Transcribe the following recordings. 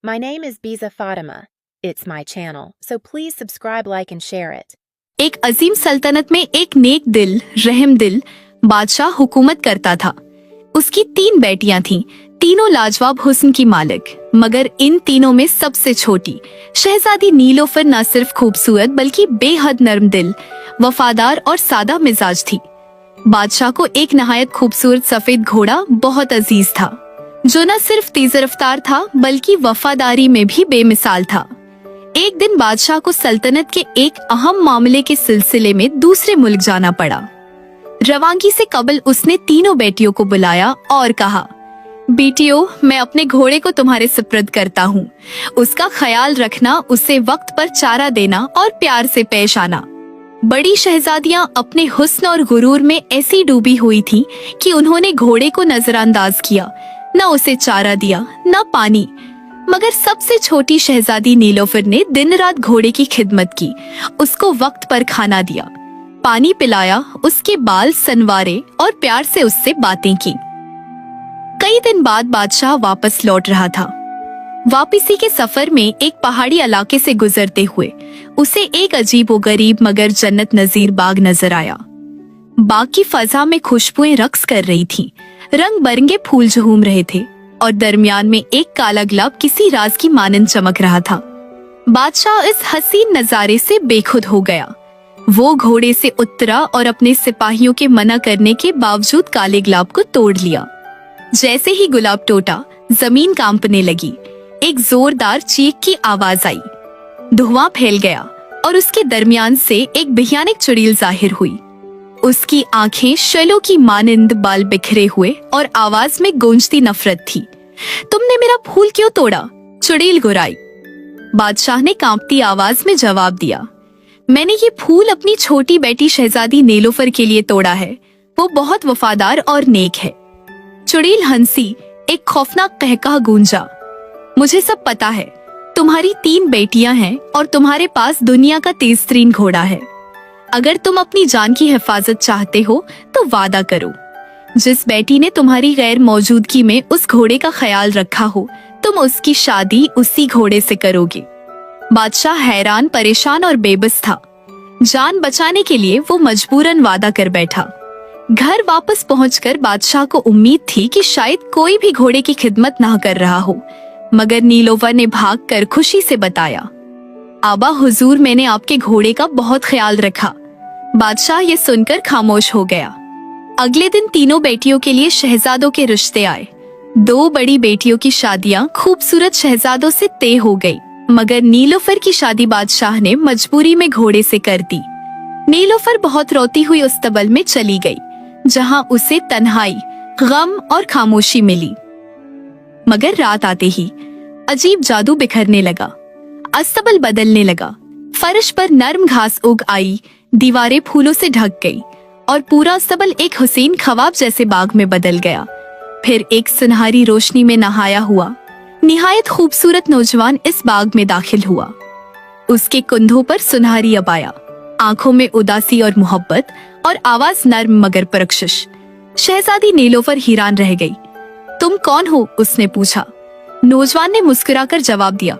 My name is Biza Fatima. It's my channel, so please subscribe, like and share it. एक अजीम सल्तनत में एक नेक दिल, रहम दिल बादशाह हुकूमत करता था। उसकी 3 बेटियां थीं, तीनों लाजवाब हुस्न की मालिक। मगर इन तीनों में सबसे छोटी शहजादी नीलोफर न सिर्फ खूबसूरत बल्कि बेहद नरम दिल, वफादार और सादा मिजाज थी। बादशाह को एक नहायत खूबसूरत सफेद घोड़ा बहुत अजीज था, जो न सिर्फ तेज रफ्तार था बल्कि वफादारी में भी बेमिसाल था। एक दिन बादशाह को सल्तनत के एक अहम मामले के सिलसिले में दूसरे मुल्क जाना पड़ा। रवानगी से कबल उसने तीनों बेटियों को बुलाया और कहा, बेटियों, मैं अपने घोड़े को तुम्हारे सुपुर्द करता हूँ। उसका ख्याल रखना, उसे वक्त पर चारा देना और प्यार से पेश आना। बड़ी शहजादियां अपने हुस्न और गुरूर में ऐसी डूबी हुई थीं कि उन्होंने घोड़े को नजरअंदाज किया, न उसे चारा दिया न पानी। मगर सबसे छोटी शहजादी नीलोफर ने दिन रात घोड़े की खिदमत की, उसको वक्त पर खाना दिया, पानी पिलाया, उसके बाल सनवारे और प्यार से उससे बातें की। कई दिन बाद बादशाह वापस लौट रहा था। वापसी के सफर में एक पहाड़ी इलाके से गुजरते हुए उसे एक अजीबोगरीब मगर जन्नत नजीर बाग नजर आया। बाग की फजा में खुशबुएं रक्स कर रही थीं, रंग बिरंगे फूल झूम रहे थे और दरमियान में एक काला गुलाब किसी राज की मानंद चमक रहा था। बादशाह इस हसीन नजारे से बेखुद हो गया। वो घोड़े से उतरा और अपने सिपाहियों के मना करने के बावजूद काले गुलाब को तोड़ लिया। जैसे ही गुलाब टूटा, जमीन कांपने लगी। एक जोरदार चीख की आवाज आई, धुआं फैल गया और उसके दरमियान से एक भयानक चुड़ैल जाहिर हुई। उसकी आंखें शैलों की मानंद, बाल बिखरे हुए और आवाज में गूंजती नफरत थी। तुमने मेरा फूल क्यों तोड़ा? चुड़ैल गुर्राई। बादशाह ने कांपती आवाज में जवाब दिया, मैंने ये फूल अपनी छोटी बेटी शहजादी नीलोफर के लिए तोड़ा है। वो बहुत वफादार और नेक है। चुड़ैल हंसी, एक खौफनाक कहकहा गूंजा, मुझे सब पता है। तुम्हारी 3 बेटियां हैं और तुम्हारे पास दुनिया का तेजतरीन घोड़ा है। अगर तुम अपनी जान की हिफाजत चाहते हो तो वादा करो, जिस बेटी ने तुम्हारी गैर मौजूदगी में उस घोड़े का ख्याल रखा हो, तुम उसकी शादी उसी घोड़े से करोगे। बादशाह हैरान, परेशान और बेबस था। जान बचाने के लिए वो मजबूरन वादा कर बैठा। घर वापस पहुंचकर बादशाह को उम्मीद थी कि शायद कोई भी घोड़े की खिदमत ना कर रहा हो, मगर नीलोफर ने भागकर खुशी से बताया, आबा हुजूर, मैंने आपके घोड़े का बहुत ख्याल रखा। बादशाह ये सुनकर खामोश हो गया। अगले दिन तीनों बेटियों के लिए शहजादों के रिश्ते आए। 2 बड़ी बेटियों की शादियां खूबसूरत शहजादों से तय हो गई, मगर नीलोफर की शादी बादशाह ने मजबूरी में घोड़े से कर दी। नीलोफर बहुत रोती हुई उस तबल में चली गई, जहां उसे तन्हाई, गम और खामोशी मिली। मगर रात आते ही अजीब जादू बिखरने लगा। अस्तबल बदलने लगा। फर्श पर नरम घास उग आई, दीवारें फूलों से ढक गई और पूरा अस्तबल एक हुसैन ख्वाब जैसे बाग में बदल गया। फिर एक सुनहरी रोशनी में नहाया हुआ निहायत खूबसूरत नौजवान इस बाग में दाखिल हुआ। उसके कंधों पर सुनहरी अबाया, आंखों में उदासी और मोहब्बत और आवाज नर्म मगर परकशिश। शहजादी नीलोफर हैरान रह गई। तुम कौन हो? उसने पूछा। नौजवान ने मुस्कुराकर जवाब दिया,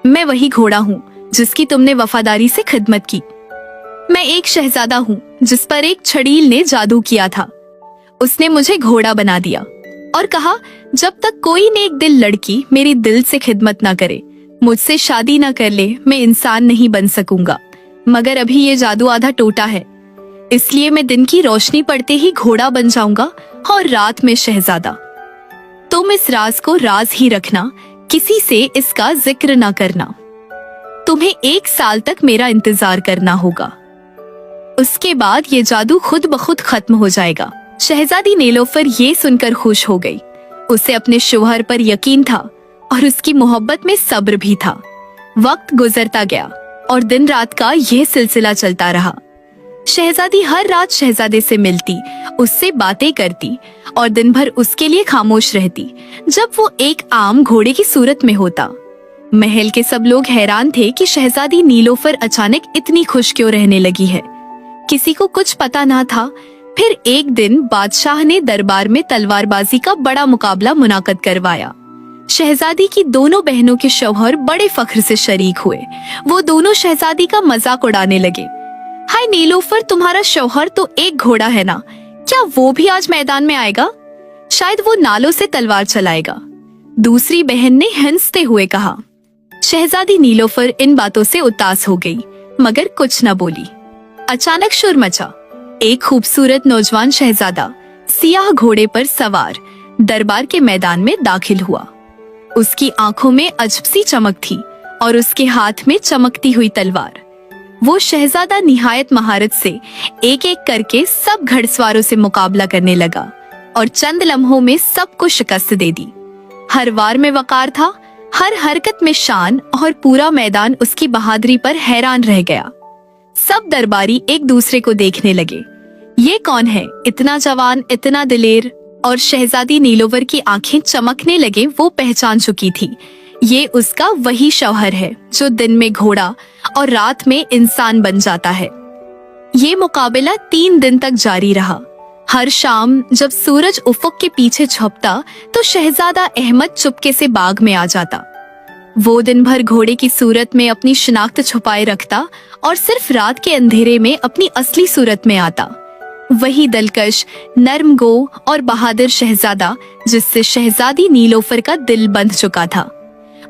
मैं वही घोड़ा हूँ जिसकी तुमने वफादारी से खिदमत की। मैं एक शहजादा हूँ जिस पर एक चुड़ैल ने जादू किया था। उसने मुझे घोड़ा बना दिया और कहा, जब तक कोई नेक दिल लड़की मेरी दिल से खिदमत ना करे, मुझसे शादी ना कर ले, मैं इंसान नहीं बन सकूंगा। मगर अभी ये जादू आधा टूटा है, इसलिए मैं दिन की रोशनी पड़ते ही घोड़ा बन जाऊंगा और रात में शहजादा। तुम इस राज को राज ही रखना, किसी से इसका जिक्र ना करना। तुम्हें 1 साल तक मेरा इंतजार करना होगा, उसके बाद ये जादू खुद ब खुद खत्म हो जाएगा। शहजादी नीलोफर ये सुनकर खुश हो गई। उसे अपने शौहर पर यकीन था और उसकी मोहब्बत में सब्र भी था। वक्त गुजरता गया और दिन रात का यह सिलसिला चलता रहा। शहजादी हर रात शहजादे से मिलती, उससे बातें करती और दिन भर उसके लिए खामोश रहती जब वो एक आम घोड़े की सूरत में होता। महल के सब लोग हैरान थे कि शहजादी नीलोफर अचानक इतनी खुश क्यों रहने लगी है। किसी को कुछ पता ना था। फिर एक दिन बादशाह ने दरबार में तलवारबाजी का बड़ा मुकाबला मुनाकद करवाया। शहजादी की दोनों बहनों के शौहर बड़े फख्र से शरीक हुए। वो दोनों शहजादी का मजाक उड़ाने लगे। हाय नीलोफर, तुम्हारा शौहर तो एक घोड़ा है ना, क्या वो भी आज मैदान में आएगा? शायद वो नालों से तलवार चलाएगा। दूसरी बहन ने हंसते हुए कहा। शहजादी नीलोफर इन बातों से उदास हो गई, मगर कुछ न बोली। अचानक शोर मचा। एक खूबसूरत नौजवान शहजादा सियाह घोड़े पर सवार दरबार के मैदान में दाखिल हुआ। उसकी आंखों में अजब सी चमक थी और उसके हाथ में चमकती हुई तलवार। वो शहजादा निहायत महारत से एक एक करके सब घड़सवारों से मुकाबला करने लगा और चंद लम्हों में सबको शिकस्त दे दी। हर वार में वकार था, हर हरकत में शान, और पूरा मैदान उसकी बहादुरी पर हैरान रह गया। सब दरबारी एक दूसरे को देखने लगे। ये कौन है, इतना जवान, इतना दिलेर? और शहजादी नीलोफर की आंखें चमकने लगे। वो पहचान चुकी थी, ये उसका वही शौहर है जो दिन में घोड़ा और रात में इंसान बन जाता है। ये मुकाबला 3 दिन तक जारी रहा। हर शाम जब सूरज उफक के पीछे छुपता तो शहजादा अहमद चुपके से बाग में आ जाता। वो दिन भर घोड़े की सूरत में अपनी शिनाख्त छुपाए रखता और सिर्फ रात के अंधेरे में अपनी असली सूरत में आता। वही दलकश, नर्म गो और बहादुर शहजादा जिससे शहजादी नीलोफर का दिल बंध चुका था।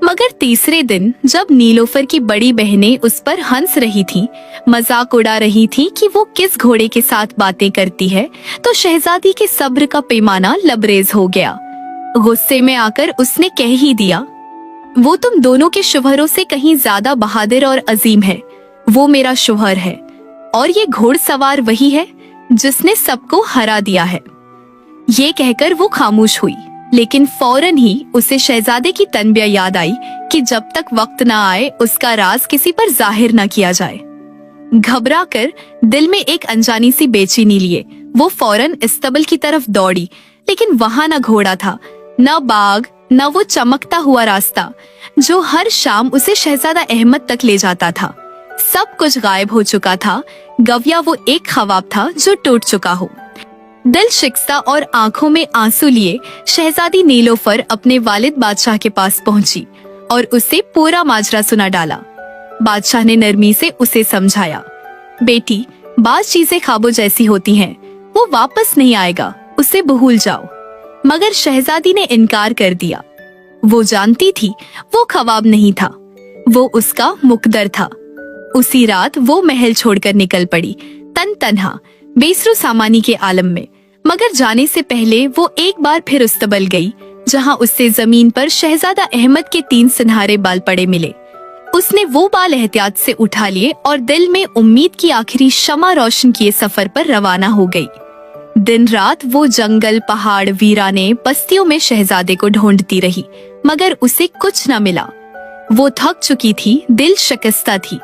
मगर तीसरे दिन जब नीलोफर की बड़ी बहनें उस पर हंस रही थीं, मजाक उड़ा रही थीं कि वो किस घोड़े के साथ बातें करती है, तो शहजादी के सब्र का पैमाना लबरेज हो गया। गुस्से में आकर उसने कह ही दिया, वो तुम दोनों के शौहरों से कहीं ज्यादा बहादुर और अजीम है। वो मेरा शौहर है और ये घोड़सवार वही है जिसने सबको हरा दिया है। ये कहकर वो खामोश हुई, लेकिन फौरन ही उसे शहजादे की तनबिया याद आई कि जब तक वक्त न आए उसका राज किसी पर जाहिर न किया जाए। घबरा कर दिल में एक अनजानी सी बेचैनी लिए वो फौरन इस्तबल की तरफ दौड़ी, लेकिन वहां न घोड़ा था, न बाग, न वो चमकता हुआ रास्ता जो हर शाम उसे शहजादा अहमद तक ले जाता था। सब कुछ गायब हो चुका था। गविया वो एक ख्वाब था जो टूट चुका हो। दिल शिकस्ता और आंखों में आंसू लिए शहजादी नीलोफर अपने वालिद बादशाह के पास पहुंची और उसे पूरा माजरा सुना डाला। बादशाह ने नरमी से उसे समझाया, बेटी, बाज चीजें ख्वाबों जैसी होती हैं, वो वापस नहीं आएगा, उसे भूल जाओ। मगर शहजादी ने इनकार कर दिया। वो जानती थी वो ख्वाब नहीं था, वो उसका मुकद्दर था। उसी रात वो महल छोड़कर निकल पड़ी, तन तन्हा, बेसरो सामानी के आलम में। मगर जाने से पहले वो एक बार फिर उस्तबल गई, जहां उससे जमीन पर शहजादा अहमद के 3 सुनहरे बाल पड़े मिले। उसने वो बाल एहतियात से उठा लिए और दिल में उम्मीद की आखिरी शमा रोशन किए सफर पर रवाना हो गई। दिन रात वो जंगल, पहाड़, वीराने, बस्तियों में शहजादे को ढूंढती रही, मगर उसे कुछ न मिला। वो थक चुकी थी, दिल शिकस्ता थी।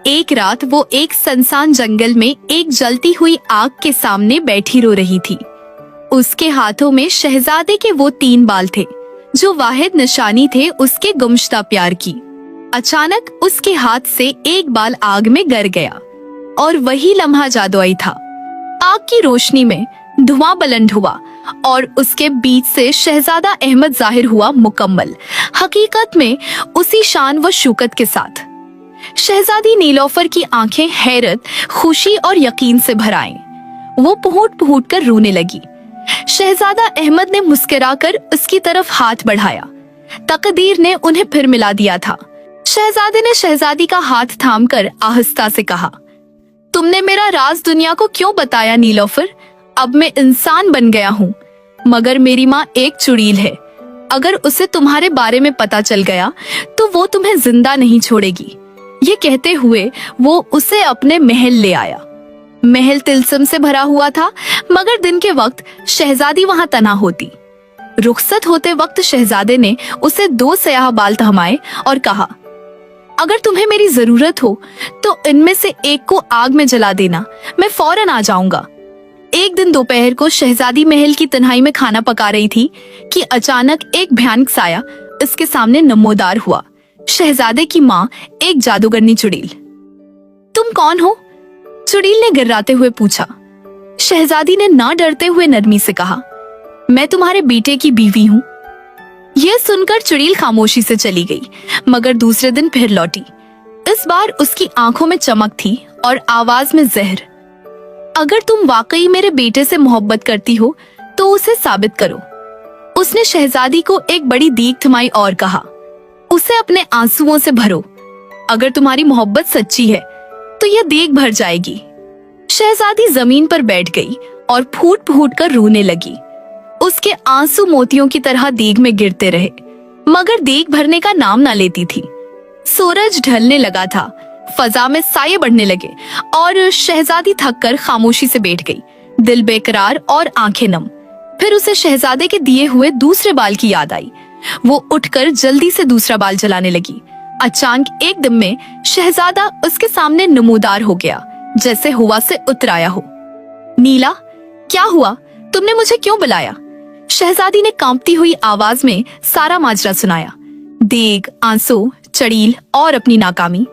एक रात वो एक सुनसान जंगल में एक जलती हुई आग के सामने बैठी रो रही थी। उसके हाथों में शहजादे के वो 3 बाल थे जो वाहिद निशानी थे उसके गुमशुदा प्यार की। अचानक उसके हाथ से एक बाल आग में गिर गया और वही लम्हा जादुई था। आग की रोशनी में धुआं बुलंद हुआ और उसके बीच से शहजादा अहमद जाहिर हुआ, मुकम्मल, हकीकत में उसी शान व शौकत के साथ। शहजादी नीलोफर की आंखें हैरत, खुशी और यकीन से भर आईं। वो पुहुट पुहुट कर रोने लगी। शहजादा अहमद ने मुस्कुराकर उसकी तरफ हाथ बढ़ाया। तकदीर ने उन्हें फिर मिला दिया था। शहजादे ने शहजादी का हाथ थामकर आहिस्ता से कहा, तुमने मेरा राज दुनिया को क्यों बताया नीलोफर? अब मैं इंसान बन गया हूँ, मगर मेरी माँ एक चुड़ैल है। अगर उसे तुम्हारे बारे में पता चल गया तो वो तुम्हें जिंदा नहीं छोड़ेगी। ये कहते हुए वो उसे अपने महल ले आया। महल तिलस्म से भरा हुआ था, मगर दिन के वक्त शहजादी वहां तना होती। रुखसत होते वक्त शहजादे ने उसे 2 स्याह बाल थमाए और कहा, अगर तुम्हें मेरी जरूरत हो तो इनमें से एक को आग में जला देना, मैं फौरन आ जाऊंगा। एक दिन दोपहर को शहजादी महल की तन्हाई में खाना पका रही थी कि अचानक एक भयानक साया इसके सामने नमोदार हुआ। शहजादे की माँ, एक जादूगरनी चुड़ैल। तुम कौन हो? चुड़ैल ने गिर्राते हुए पूछा। शहजादी ने ना डरते हुए नरमी से कहा, मैं तुम्हारे बेटे की बीवी हूँ। यह सुनकर चुड़ैल खामोशी से चली गई, मगर दूसरे दिन फिर लौटी। इस बार उसकी आंखों में चमक थी और आवाज में जहर। अगर तुम वाकई मेरे बेटे से मोहब्बत करती हो तो उसे साबित करो। उसने शहजादी को एक बड़ी दीख थमाई और कहा, उसे अपने आंसुओं से भरो। अगर तुम्हारी मोहब्बत सच्ची है तो यह देग भर जाएगी। शहजादी जमीन पर बैठ गई और फूट फूट कर रोने लगी। उसके आंसू मोतियों की तरह देग में गिरते रहे, मगर देग भरने का नाम ना लेती थी। सूरज ढलने लगा था, फजा में साये बढ़ने लगे और शहजादी थक कर खामोशी से बैठ गई, दिल बेकरार और आंखें नम। फिर उसे शहजादे के दिए हुए दूसरे बाल की याद आई। वो उठकर जल्दी से दूसरा बाल जलाने लगी। अचानक एक दम में शहजादा उसके सामने नमूदार हो गया, जैसे हवा से उतर आया हो। नीला, क्या हुआ? तुमने मुझे क्यों बुलाया? शहजादी ने कांपती हुई आवाज में सारा माजरा सुनाया। देग, आंसू, चुड़ैल और अपनी नाकामी।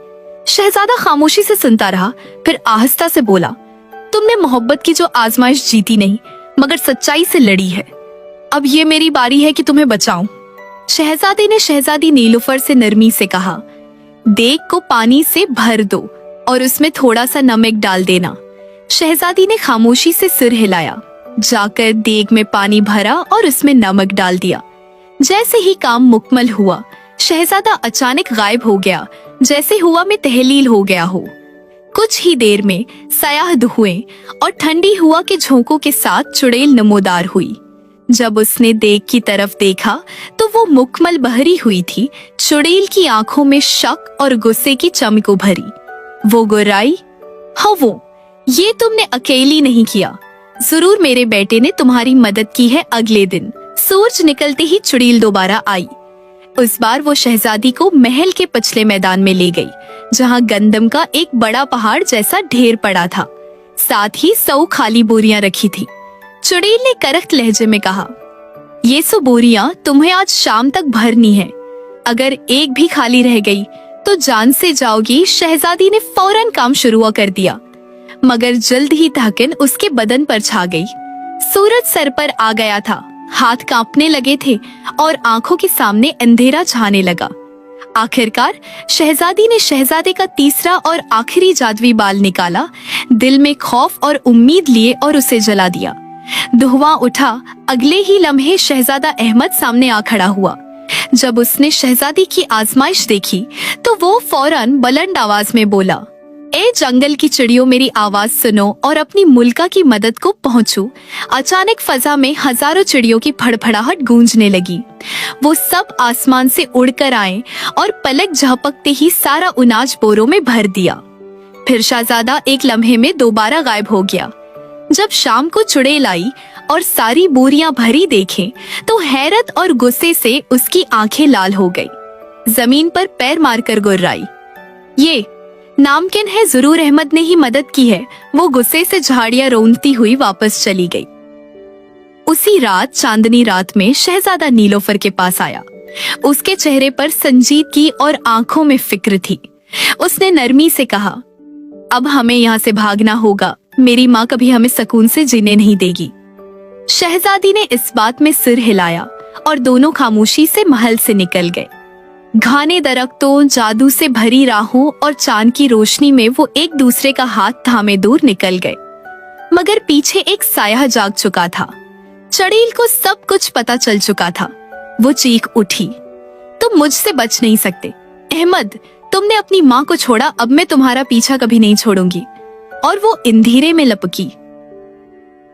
शहजादा खामोशी से सुनता रहा, फिर आहिस्ता से बोला, तुमने मोहब्बत की जो आजमाइश जीती नहीं, मगर सच्चाई से लड़ी है। अब ये मेरी बारी है कि तुम्हें बचाऊं। शहजादे ने शहजादी नीलुफर से नरमी से कहा, देग को पानी से भर दो और उसमें थोड़ा सा नमक डाल देना। शहजादी ने खामोशी से सिर हिलाया, जाकर देग में पानी भरा और उसमें नमक डाल दिया। जैसे ही काम मुकम्मल हुआ, शहजादा अचानक गायब हो गया, जैसे हवा में तहलील हो गया हो। कुछ ही देर में सयाह धुएं और ठंडी हवा के झोंकों के साथ चुड़ैल नमोदार हुई। जब उसने देग की तरफ देखा तो वो मुकम्मल बहरी हुई थी। चुड़ैल की आंखों में शक और गुस्से की चमक उभरी। वो गुर्राई, हाँ वो, ये तुमने अकेली नहीं किया, जरूर मेरे बेटे ने तुम्हारी मदद की है। अगले दिन सूरज निकलते ही चुड़ैल दोबारा आई। उस बार वो शहजादी को महल के पिछले मैदान में ले गई, जहाँ गंदम का एक बड़ा पहाड़ जैसा ढेर पड़ा था। साथ ही 100 खाली बोरियां रखी थी। चुड़ैल ने करख्त लहजे में कहा, ये 100 बोरियां तुम्हें आज शाम तक भरनी है। अगर एक भी खाली रह गई तो जान से जाओगी। शहजादी ने फौरन काम शुरू कर दिया, मगर जल्द ही थकन उसके बदन पर छा गई। सूरज सर पर आ गया था, हाथ कांपने लगे थे और आंखों के सामने अंधेरा छाने लगा। आखिरकार शहजादी ने शहजादे का तीसरा और आखिरी जादुई बाल निकाला, दिल में खौफ और उम्मीद लिए और उसे जला दिया। धुआं उठा। अगले ही लम्हे शहजादा अहमद सामने आ खड़ा हुआ। जब उसने शहजादी की आजमाइश देखी तो वो फौरन बुलंद आवाज में बोला, ए जंगल की चिड़ियों, मेरी आवाज सुनो और अपनी मुल्का की मदद को पहुंचो। अचानक फजा में हजारों चिड़ियों की फड़फड़ाहट गूंजने लगी। वो सब आसमान से उड़कर आए और पलक झपकते ही सारा अनाज बोरों में भर दिया। फिर शहजादा एक लम्हे में दोबारा गायब हो गया। जब शाम को चुड़ैल आई और सारी बोरियां भरी देखें तो हैरत और गुस्से से उसकी आंखें लाल हो गई। जमीन पर पैर मारकर गुर्राई, ये नामुमकिन है, जरूर अहमद ने ही मदद की है। वो गुस्से से झाड़ियां रोंदती हुई वापस चली गई। उसी रात, चांदनी रात में, शहजादा नीलोफर के पास आया। उसके चेहरे पर संजीदगी और आंखों में फिक्र थी। उसने नरमी से कहा, अब हमें यहाँ से भागना होगा। मेरी माँ कभी हमें सुकून से जीने नहीं देगी। शहजादी ने इस बात में सिर हिलाया और दोनों खामोशी से महल से निकल गए। घने दरख्तों, जादू से भरी राहों और चांद की रोशनी में वो एक दूसरे का हाथ थामे दूर निकल गए। मगर पीछे एक साया जाग चुका था। चुड़ैल को सब कुछ पता चल चुका था। वो चीख उठी, तुम मुझसे बच नहीं सकते। अहमद, तुमने अपनी माँ को छोड़ा, अब मैं तुम्हारा पीछा कभी नहीं छोड़ूंगी। और वो अंधेरे में लपकी।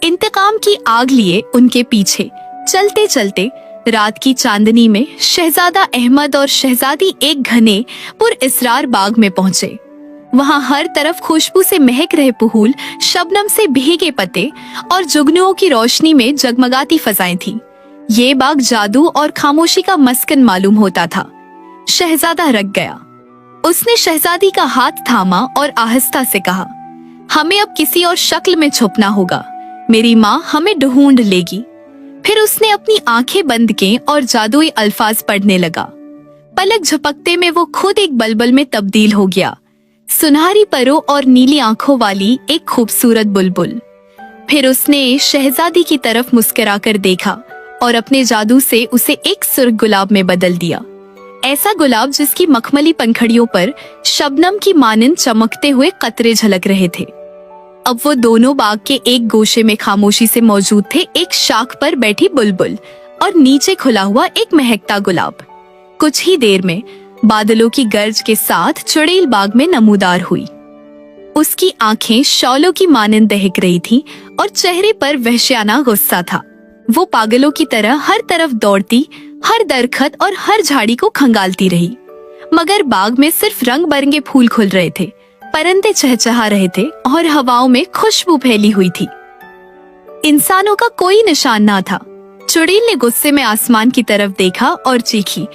इंतकाम की आग लिए उनके पीछे चलते चलते रात की चांदनी में शहजादा अहमद और शहजादी एक घने पुरअसरार बाग में पहुंचे। वहां हर तरफ खुशबू से महक रहे फूल, शबनम से भीगे पत्ते और जुगनुओं की रोशनी में जगमगाती फजाएं थीं। ये बाग जादू और खामोशी का मस्कन मालूम होता था। शहजादा रख गया। उसने शहजादी का हाथ थामा और आहिस्ता से कहा, हमें अब किसी और शक्ल में छुपना होगा। मेरी माँ हमें ढूंढ लेगी। फिर उसने अपनी आंखें बंद की और जादुई अल्फाज पढ़ने लगा। पलक झपकते में वो खुद एक बलबल में तब्दील हो गया, सुनहरी परों और नीली आंखों वाली एक खूबसूरत बुलबुल। फिर उसने शहजादी की तरफ मुस्कुराकर देखा और अपने जादू से उसे एक सुर्ख गुलाब में बदल दिया। ऐसा गुलाब जिसकी मखमली पंखड़ियों पर शबनम की मानिंद चमकते हुए कतरे झलक रहे थे। अब वो दोनों बाग के एक गोशे में खामोशी से मौजूद थे, एक शाख पर बैठी बुलबुल और नीचे खुला हुआ एक महकता गुलाब। कुछ ही देर में बादलों की गर्ज के साथ चुड़ैल बाग में नमूदार हुई। उसकी आंखें शौलों की मानिंद दहक रही थीं और चेहरे पर वहशियाना गुस्सा था। वो पागलों की तरह हर तरफ दौड़ती, हर दरखत और हर झाड़ी को खंगालती रही। मगर बाग में सिर्फ रंग बिरंगे फूल खुल रहे थे, परिंदे चहचहा रहे थे और हवाओं में खुशबू फैली हुई थी। इंसानों का कोई निशान ना था। चुड़ैल ने गुस्से में आसमान की तरफ देखा और चीखी,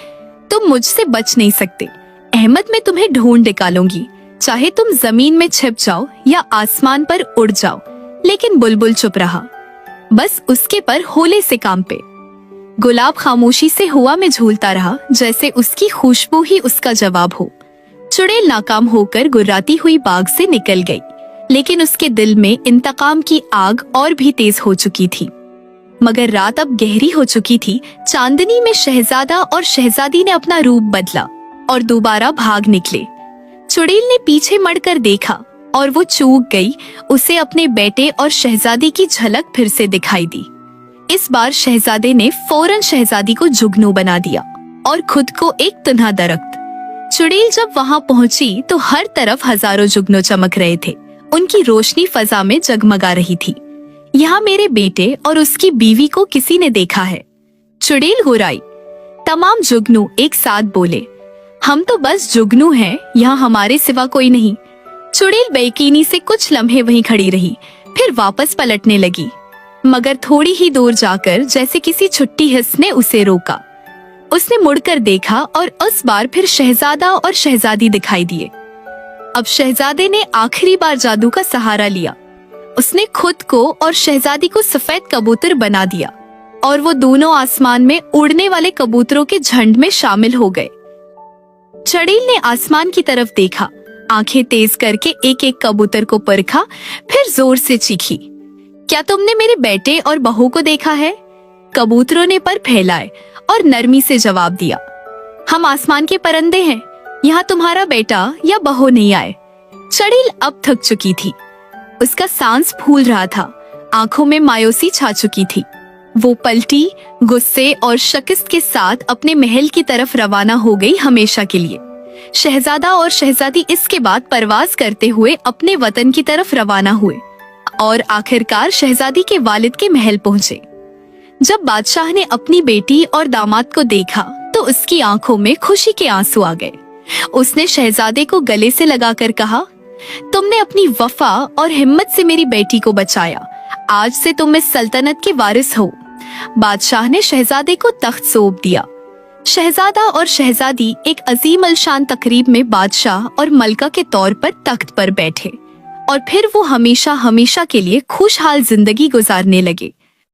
तुम मुझसे बच नहीं सकते। अहमद, मैं तुम्हें ढूंढ निकालूंगी, चाहे तुम जमीन में छिप जाओ या आसमान पर उड़ जाओ। लेकिन बुलबुल चुप रहा, बस उसके पर होले से काम पे। गुलाब खामोशी से हवा में झूलता रहा, जैसे उसकी खुशबू ही उसका जवाब हो। चुड़ैल नाकाम होकर गुर्राती हुई बाग से निकल गई, लेकिन उसके दिल में इंतकाम की आग और भी तेज हो चुकी थी। मगर रात अब गहरी हो चुकी थी। चांदनी में शहजादा और शहजादी ने अपना रूप बदला और दोबारा भाग निकले। चुड़ैल ने पीछे मुड़कर देखा और वो चूक गई। उसे अपने बेटे और शहजादी की झलक फिर से दिखाई दी। इस बार शहजादे ने फौरन शहजादी को जुगनू बना दिया और खुद को एक तुन्हा दरख्त। चुड़ैल जब वहां पहुंची तो हर तरफ हजारों जुगनू चमक रहे थे। उनकी रोशनी फजा में जगमगा रही थी। यहाँ मेरे बेटे और उसकी बीवी को किसी ने देखा है, चुड़ैल गुर्राई। तमाम जुगनू एक साथ बोले, हम तो बस जुगनू हैं, यहाँ हमारे सिवा कोई नहीं। चुड़ैल बेयकीनी से कुछ लम्हे वहीं खड़ी रही, फिर वापस पलटने लगी। मगर थोड़ी ही दूर जाकर जैसे किसी छुट्टी हिस्स ने उसे रोका। उसने मुड़कर देखा और उस बार फिर शहजादा और शहजादी दिखाई दिए। अब शहजादे ने आखिरी बार जादू का सहारा लिया। उसने खुद को और शहजादी को सफेद कबूतर बना दिया और वो दोनों आसमान में उड़ने वाले कबूतरों के झुंड में शामिल हो गए। चुड़ैल ने आसमान की तरफ देखा, आंखें तेज करके एक एक कबूतर को परखा, फिर जोर से चीखी, क्या तुमने मेरे बेटे और बहू को देखा है? कबूतरों ने पर फैलाए और नरमी से जवाब दिया, हम आसमान के परिंदे हैं, यहाँ तुम्हारा बेटा या बहू नहीं आए। चुड़ैल अब थक चुकी थी, उसका सांस फूल रहा था, आंखों में मायूसी छा चुकी थी। वो पलटी, गुस्से और शिकस्त के साथ अपने महल की तरफ रवाना हो गई हमेशा के लिए। शहजादा और शहजादी इसके बाद परवाज करते हुए अपने वतन की तरफ रवाना हुए और आखिरकार शहजादी के वालिद के महल पहुंचे। जब बादशाह ने अपनी बेटी और दामाद को देखा तो उसकी आंखों में खुशी के आंसू आ गए। उसने शहजादे को गले से लगाकर कहा, तुमने अपनी वफा और हिम्मत से मेरी बेटी को बचाया, आज से तुम इस सल्तनत के वारिस हो। बादशाह ने शहजादे को तख्त सौंप दिया। शहजादा और शहजादी एक अजीम अलशान तकरीब में बादशाह और मलका के तौर पर तख्त पर बैठे और फिर वो हमेशा हमेशा के लिए खुशहाल जिंदगी गुजारने लगे।